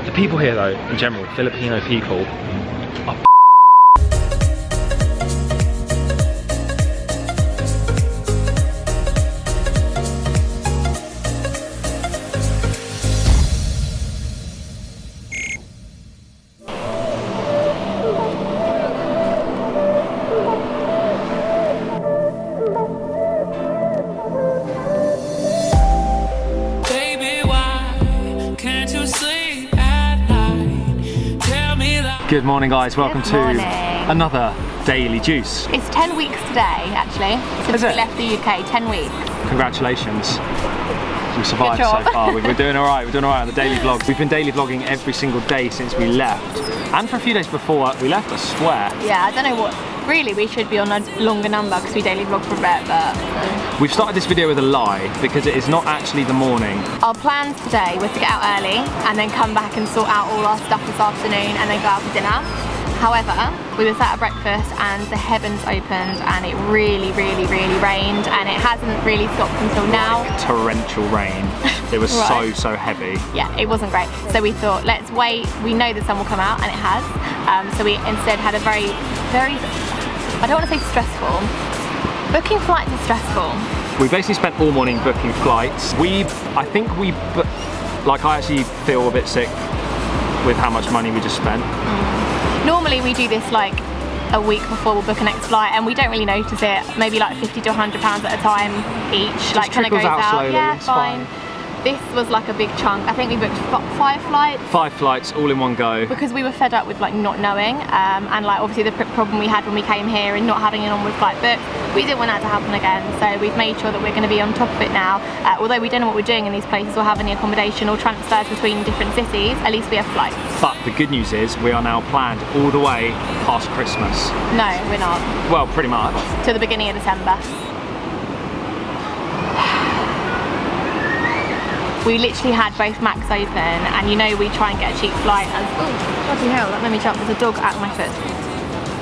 The people here though, in general, Filipino people, are Good morning guys, welcome to another Daily Juice. It's 10 weeks today actually, since we left the UK, 10 weeks. Congratulations. We've survived so far. We're doing alright, on the daily vlogs. We've been daily vlogging every single day since we left. And for a few days before we left, I swear. Yeah, I don't know what, really we should be on a longer number because we daily vlog for a bit, but... We've started this video with a lie because it is not actually the morning. Our plans today were to get out early and then come back and sort out all our stuff this afternoon and then go out for dinner. However, we were sat at breakfast and the heavens opened and it really rained, and it hasn't really stopped until now. Torrential rain. It was right. so heavy. Yeah, it wasn't great. So we thought, let's wait. We know the sun will come out, and it has. So we instead had a very, I don't want to say stressful. Booking flights is stressful. We basically spent all morning booking flights. I actually feel a bit sick with how much money we just spent. Normally we do this like a week before we'll book a next flight, and we don't really notice it. Maybe like £50 to £100 at a time each. Just like kind of goes out. Slowly. Yeah, it's fine. This was like a big chunk. I think we booked 5 flights. 5 flights, all in one go. Because we were fed up with like not knowing, and like obviously the problem we had when we came here and not having an onward flight booked, we didn't want that to happen again. So we've made sure that we're going to be on top of it now. Although we don't know what we're doing in these places or have any accommodation or transfers between different cities, at least we have flights. But the good news is we are now planned all the way past Christmas. No, we're not. Well, pretty much. To the beginning of December. We literally had both Macs open, and you know we try and get a cheap flight as... Oh, bloody hell, that made me jump. There's a dog at my foot.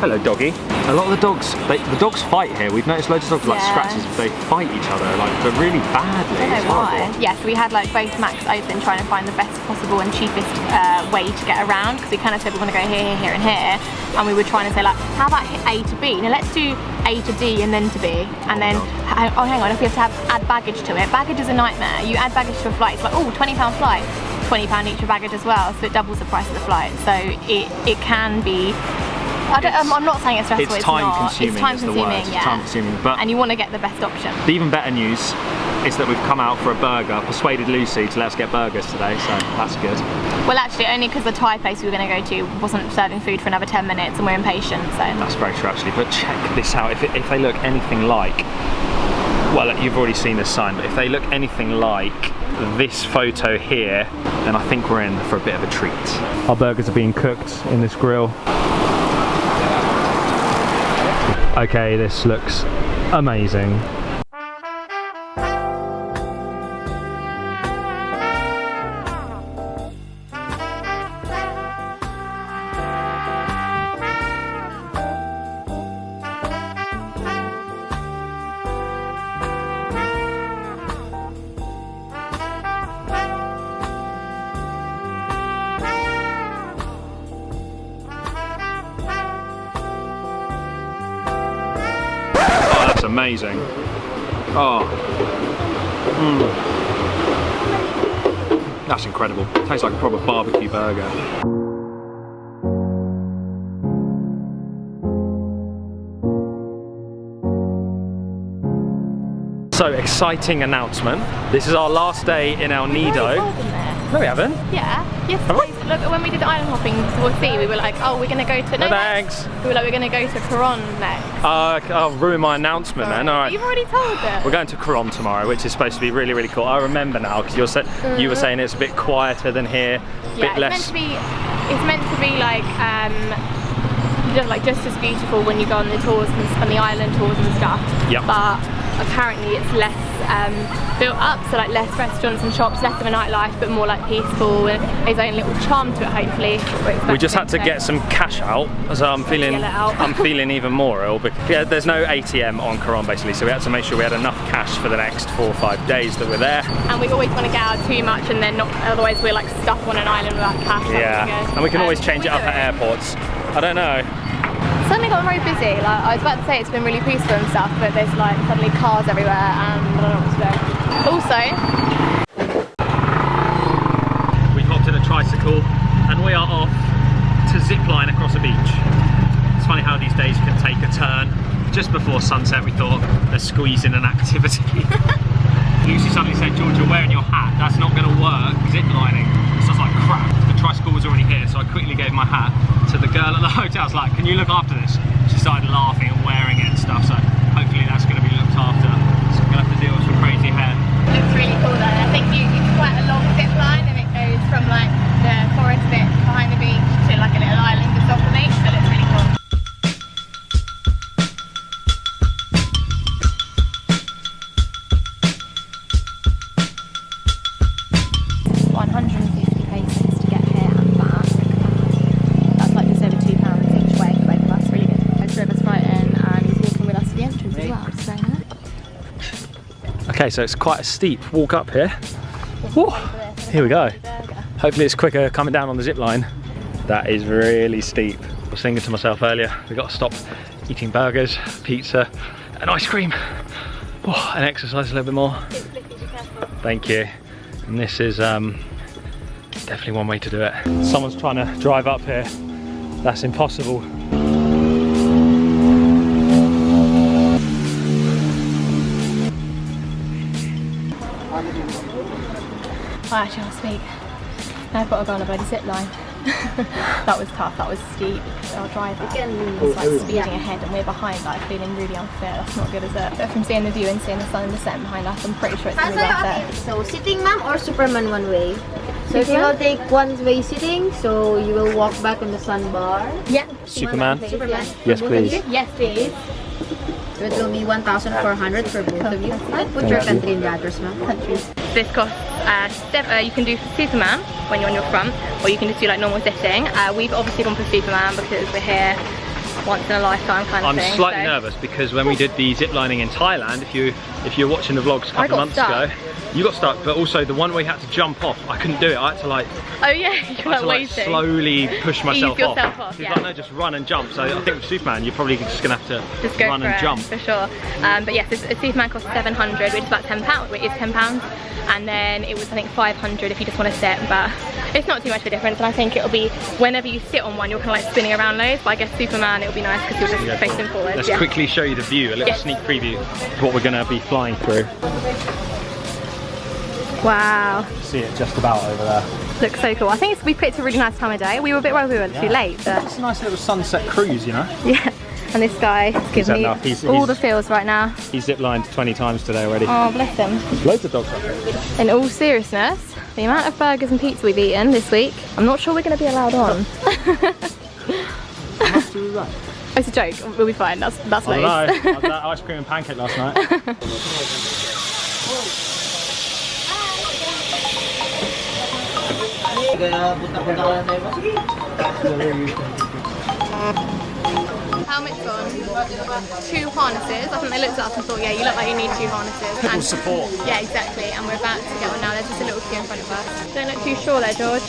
Hello, doggy. A lot of the dogs fight here. We've noticed loads of dogs like scratches. They fight each other, but really badly. I don't know why. Yeah, so we had like both Macs open, trying to find the best possible and cheapest way to get around, because we kind of said we want to go here, here, and here, and we were trying to say like, how about A to B? Now let's do A to D and then to B, and then oh hang on, if we have to add baggage to it. Baggage is a nightmare. You add baggage to a flight, it's like, oh, £20 flight, £20 each for baggage as well, so it doubles the price of the flight. So it can be. I'm not saying it's stressful. It's time consuming. It's time consuming, yeah. It's time consuming, but and you want to get the best option. The even better news is that we've come out for a burger. Persuaded Lucy to let us get burgers today, so that's good. Well, actually, only because the Thai place we were going to go to wasn't serving food for another 10 minutes, and we're impatient. So that's very true, actually. But check this out. If they look anything like, well, you've already seen this sign, but if they look anything like this photo here, then I think we're in for a bit of a treat. Our burgers are being cooked in this grill. Okay, this looks amazing. Amazing. Oh. That's incredible. Tastes like a proper barbecue burger. So, exciting announcement. This is our last day in El Nido. No, we haven't. Yeah. Yes. Look, when we did island hopping towards sea, we were like, oh, we're going to go to... No, thanks. We were like, we're going to go to Coron next. I'll ruin my announcement then. All right. You've already told it. We're going to Coron tomorrow, which is supposed to be really cool. I remember now, because you were saying it's a bit quieter than here, a bit less... It's meant to be like just as beautiful when you go on the tours and on the island tours and stuff. Yep. But apparently it's less built up, so like less restaurants and shops, less of a nightlife, but more like peaceful, and its own little charm to it, hopefully. We just had to get some cash out, so I'm feeling even more ill. But yeah, there's no ATM on Coron basically, so we had to make sure we had enough cash for the next 4 or 5 days that we're there. And we always want to get out too much, and then not, otherwise we're like stuck on an island without cash. Yeah, and we can always change it up at airports. I don't know. Suddenly got very busy. Like I was about to say it's been really peaceful and stuff, but there's like suddenly cars everywhere and I don't know what to do. Also, we hopped in a tricycle and we are off to zip line across a beach. It's funny how these days you can take a turn. Just before sunset we thought, let's squeeze in an activity. Lucy suddenly said, George, you're wearing your hat, that's not going to work, zip lining. So I was like, crap, the tricycle was already here, so I quickly gave my hat to the girl at the hotel. I was like, can you look after this? She started laughing and wearing it and stuff, so hopefully that's going to be looked after. So I'm going to have to deal with some crazy hair. looks really cool though. I think it's quite a long zip line, and it goes from like the forest bit behind the beach to like a little island just off the beach, so it looks really cool. 150 paces to get here and back. That's like just over £2 each way for both of us. Really good. I drove us right in, and he's walking with us to the entrance as well. So nice. Okay, so it's quite a steep walk up here. Woo. Here we go. Hopefully it's quicker coming down on the zip line. That is really steep. I was thinking to myself earlier, we've got to stop eating burgers, pizza and ice cream. Oh, and exercise a little bit more. Thank you. And this is definitely one way to do it. Someone's trying to drive up here. That's impossible. Actually, I'll speak. Now I've got to go on a bloody zip line. That was tough, that was steep. Our driver was like speeding ahead and we're behind, like feeling really unfair. That's not good, is it? But from seeing the view and seeing the sun and the set behind us, I'm pretty sure it's going to be worth it. So sitting, ma'am, or Superman one way? So if you will take one way sitting, so you will walk back on the sun bar. Yeah. Superman? Superman. Yes, please. Yes, please. So it will be 1,400 for both of you. Put your country in the address, ma'am. Countries. This costs, you can do Superman when you're on your front, or you can just do like normal sitting. We've obviously gone for Superman because we're here once in a lifetime kind of thing. I'm slightly nervous because when we did the zip lining in Thailand, if you're watching the vlogs a couple of months ago, you got stuck, but also the one where you had to jump off, I couldn't do it. I had to like, oh yeah, you're like waiting. Slowly push myself off. Off. Yeah. Like, no, just run and jump. So I think with Superman, you're probably just gonna have to just go run and jump for sure. But yes, a Superman costs £700, which is about £10, which is £10. And then it was I think 500 if you just want to sit, but it's not too much of a difference. And I think it'll be whenever you sit on one, you're kind of like spinning around loads. But I guess Superman, it'll be nice because you're just facing forward. Let's quickly show you the view, a little sneak preview of what we're going to be flying through. Wow. See it just about over there. Looks so cool. I think we picked a really nice time of day. We were a bit worried we were too late, but it's a nice little sunset cruise, you know. Yeah. And this guy gives me all the feels right now. He's ziplined 20 times today already. Oh, bless him. There's loads of dogs up here. In all seriousness, the amount of burgers and pizza we've eaten this week, I'm not sure we're going to be allowed on. How much do we run? It's a joke. We'll be fine. That's loads. I know. I had that ice cream and pancake last night. Helmets on, 2 harnesses. I think they looked at us and thought, yeah, you look like you need 2 harnesses. And support. Yeah, exactly. And we're about to get one now. There's just a little queue in front of us. Don't look too sure there, George.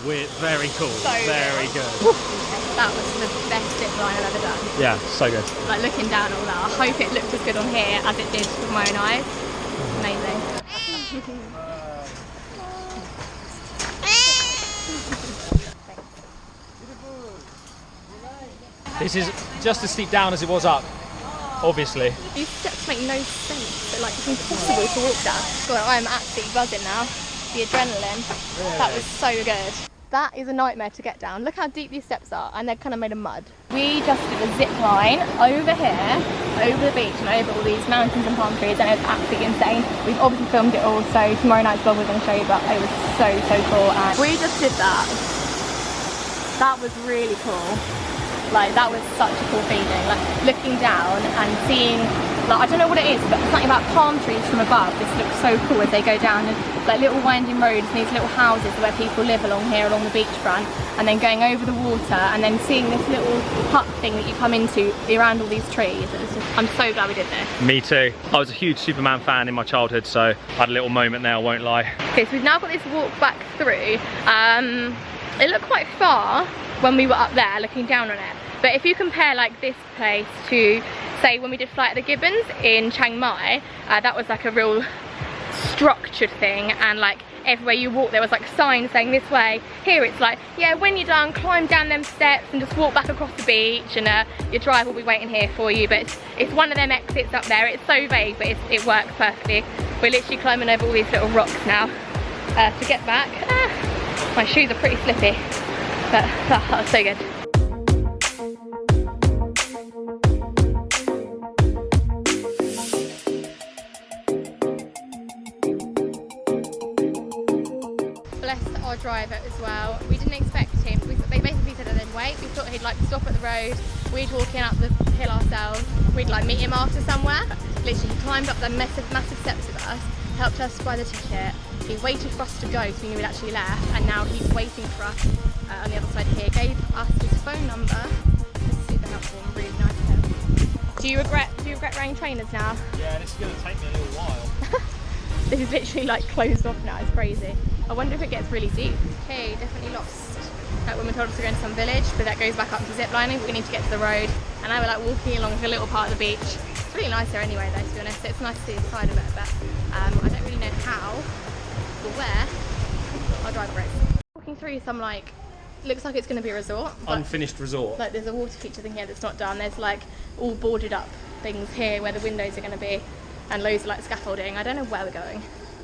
We're very cool. So very good. That was the best zip line I've ever done. Yeah, so good. Like looking down all that, I hope it looked as good on here as it did with my own eyes. Amazing. This is just as steep down as it was up, obviously. These steps make no sense. They're like it's impossible to walk down. God, I am absolutely buzzing now. The adrenaline. Really? That was so good. That is a nightmare to get down. Look how deep these steps are, and they're kind of made of mud. We just did a zip line over here, over the beach and over all these mountains and palm trees, and it was absolutely insane. We've obviously filmed it all, so tomorrow night's vlog we're going to show you, but it was so cool. And we just did that. That was really cool. Like, that was such a cool feeling. Like, looking down and seeing, like, I don't know what it is, but something about palm trees from above just looks so cool as they go down, and like little winding roads and these little houses where people live along here, along the beachfront, and then going over the water, and then seeing this little hut thing that you come into around all these trees. It was just, I'm so glad we did this. Me too. I was a huge Superman fan in my childhood, so I had a little moment there, I won't lie. Okay, so we've now got this walk back through. It looked quite far when we were up there looking down on it, but if you compare like this place to, say, when we did Flight of the Gibbons in Chiang Mai, that was like a real structured thing, and like everywhere you walk there was like signs saying this way. Here it's like, yeah, when you're done, climb down them steps and just walk back across the beach, and your driver will be waiting here for you. But it's one of them exits up there. It's so vague, but it works perfectly. We're literally climbing over all these little rocks now to get back. My shoes are pretty slippy, but that was so good. Our driver as well. We didn't expect him. They basically said that they'd wait. We thought he'd like stop at the road. We'd walk in up the hill ourselves. We'd like meet him after somewhere. Literally, he climbed up the massive steps with us, helped us buy the ticket. He waited for us to go, so we knew we'd actually left, and now he's waiting for us on the other side here. Gave us his phone number. It's super helpful and really nice of him. Do you regret wearing trainers now? Yeah, this is going to take me a little while. This is literally like closed off now. It's crazy. I wonder if it gets really deep. Okay, definitely lost. Like when we told us to go into some village, but that goes back up to zip lining, but we need to get to the road. And now we're like walking along a little part of the beach. It's really nice here anyway though, to be honest. It's nice to see the side of it a bit. I don't really know how or where. I'll drive for it. Walking through some like, looks like it's going to be a resort. Unfinished resort. Like there's a water feature thing here that's not done. There's like all boarded up things here where the windows are going to be, and loads of like scaffolding. I don't know where we're going.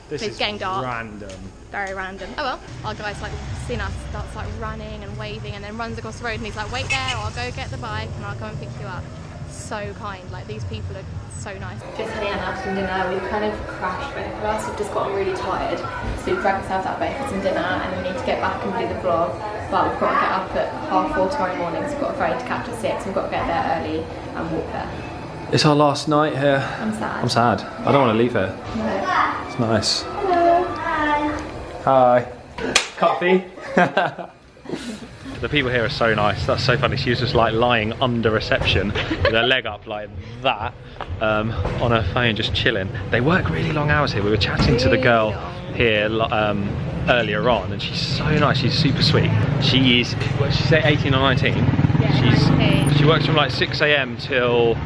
This it's is getting dark. Random. Very random. Oh well, our guy's like seen us, starts like running and waving, and then runs across the road, and he's like, wait there, I'll go get the bike and I'll come and pick you up. So kind, like these people are so nice. Just heading out from dinner. We've kind of crashed both of us. We've just gotten really tired, so we've dragged ourselves out back for some dinner, and we need to get back and do the vlog. But we've got to get up at 4:30 tomorrow morning, so we've got a ferry to catch at 6. We've got to get there early and walk there. It's our last night here. I'm sad. I'm sad. I don't want to leave here. No. It's nice. Hello. Hi. Coffee. The people here are so nice. That's so funny. She was just like lying under reception with her leg up like that on her phone, just chilling. They work really long hours here. We were chatting to the girl here earlier on, and she's so nice. She's super sweet. She is, what did she say, 18 or 19? Yeah, 19. She works from like 6 AM till,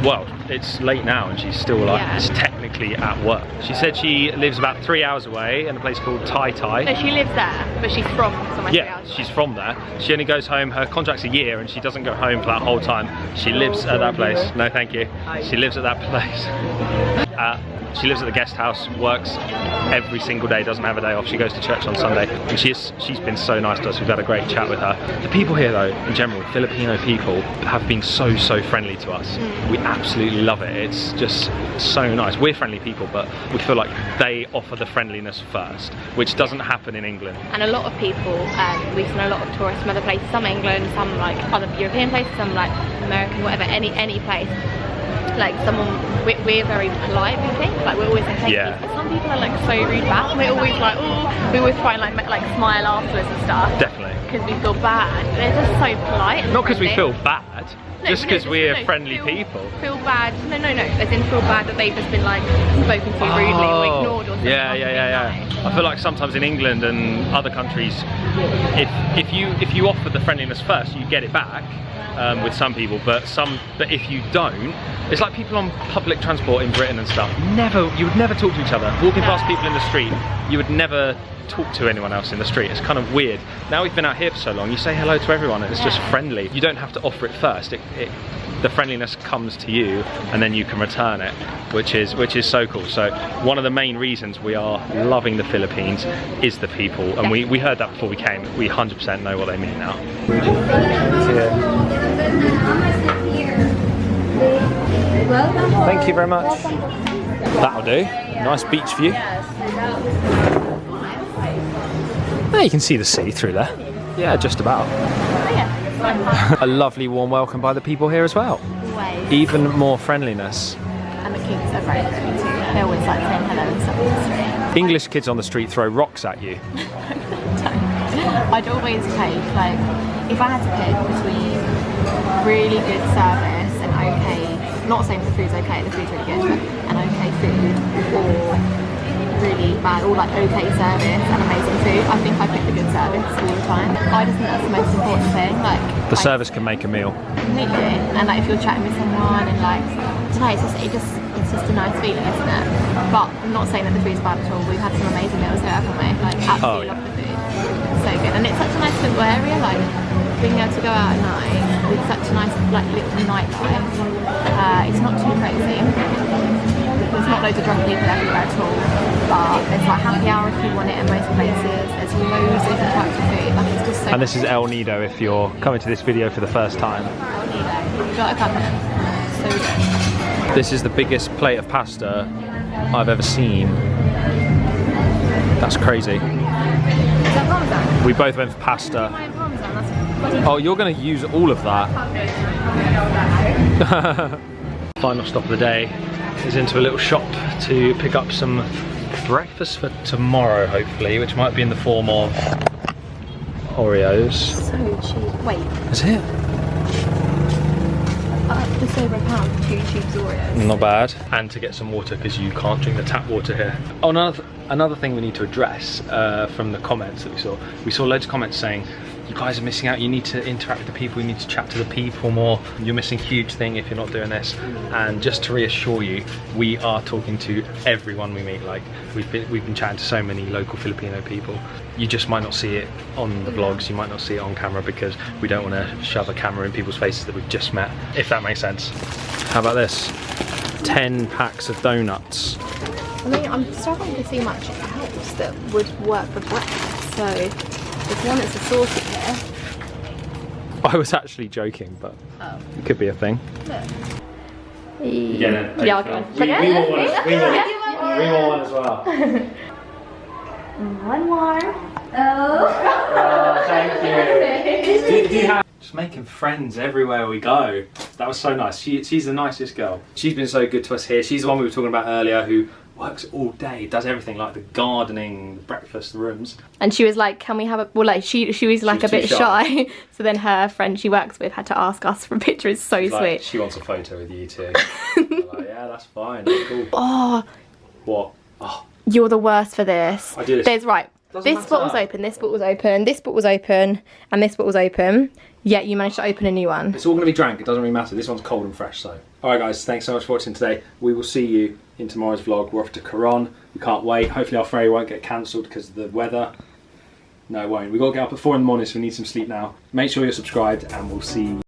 well, it's late now, and she's still like, it's technically at work. She said she lives about 3 hours away in a place called Tai Tai. No, she lives there, but she's from somewhere 3 hours away. She's from there. She only goes home, her contract's a year, and she doesn't go home for that whole time. She lives at that place. No, thank you. She lives at that place. She lives at the guest house, works every single day, doesn't have a day off. She goes to church on Sunday, and she's been so nice to us. We've had a great chat with her. The people here though, in general, Filipino people, have been so friendly to us. We absolutely love it. It's just so nice. We're friendly people, but we feel like they offer the friendliness first, which doesn't happen in England. And a lot of people, we've seen a lot of tourists from other places, some England, some like other European places, some like American, whatever, any place. Like we're very polite, we think, like we're always saying thank you, but some people are like so rude back. We're always like, oh, we always try and like smile afterwards and stuff. Definitely. Because we feel bad. They're just so polite. Not because we feel bad, bad. Just because we're friendly people. Feel bad. No. As in feel bad that they've just been like spoken to rudely or ignored or something. Yeah. I feel like sometimes in England and other countries, if you offer the friendliness first, you get it back. With some people, but if you don't, it's like people on public transport in Britain and stuff. You would never talk to each other. Walking past people in the street, you would never talk to anyone else in the street. It's kind of weird. Now we've been out here for so long, you say hello to everyone and it's just friendly. You don't have to offer it first. The friendliness comes to you and then you can return it, which is so cool. So one of the main reasons we are loving the Philippines is the people, and we heard that before we came. We 100% know what they mean now. Thank you very much. That'll do. Nice beach view. There you can see the sea through there. Yeah, just about. A lovely warm welcome by the people here as well. Always. Even more friendliness. And the kids are very friendly too. They always like saying hello and stuff on the street. English kids on the street throw rocks at you. I'd always take, like, if I had to pick between really good service and okay, not saying the food's okay, the food's really good, but an okay food, or really bad, or like okay service and amazing food, I think I pick the good service all the time. I just think that's the most important thing. Like the service can make a meal. Completely. And like if you're chatting with someone and like, I don't know, it's just a nice feeling, isn't it? But I'm not saying that the food's bad at all. We've had some amazing meals here, haven't we? Like absolutely love the food. So good. And it's such a nice little area, like being able to go out at night with such a nice like little nightlife. It's not too crazy. There's not loads of drunk people everywhere at all, but there's like happy hour if you want it in most places. There's loads of different types of food. Like it's just so. And this is El Nido if you're coming to this video for the first time. El Nido. You've got to come here. So good. This is the biggest plate of pasta I've ever seen. That's crazy. Is that parmesan? We both went for pasta. Oh, you're going to use all of that. Final stop of the day is into a little shop to pick up some breakfast for tomorrow, hopefully, which might be in the form of Oreos. So cheap. Wait. Is it? Just over £1 for 2 tubes Oreos. Not bad. And to get some water because you can't drink the tap water here. Oh, another thing we need to address from the comments that we saw loads of comments saying, you guys are missing out, you need to interact with the people, you need to chat to the people more, you're missing a huge thing if you're not doing this. And just to reassure you, we are talking to everyone we meet. Like we've been chatting to so many local Filipino people. You just might not see it on the vlogs, you might not see it on camera because we don't want to shove a camera in people's faces that we've just met, if that makes sense. How about this? 10 packs of donuts. I mean, I'm struggling to see much else that would work for breakfast, so there's one that's assorted here. I was actually joking, but it could be a thing. Look. Yeah, I'll go on. We want one as well. One more. Oh, thank you. Do you have... Just making friends everywhere we go. That was so nice. She's the nicest girl. She's been so good to us here. She's the one we were talking about earlier who works all day, does everything like the gardening, the breakfast, the rooms. And she was like, can we have a, well, like she was like a bit shy. So then her friend she works with had to ask us for a picture. It's so sweet. Like, she wants a photo with you too. Like, yeah, that's fine, that's cool. Oh. What? Oh. You're the worst for this. I do this. There's right. This book was open, this book was open, this book was open, and this book was open. Yet you managed to open a new one. It's all going to be drank, it doesn't really matter. This one's cold and fresh, so. Alright guys, thanks so much for watching today. We will see you in tomorrow's vlog. We're off to Coron. We can't wait. Hopefully our ferry won't get cancelled because of the weather. No, it won't. We've got to get up at 4 in the morning, so we need some sleep now. Make sure you're subscribed and we'll see you.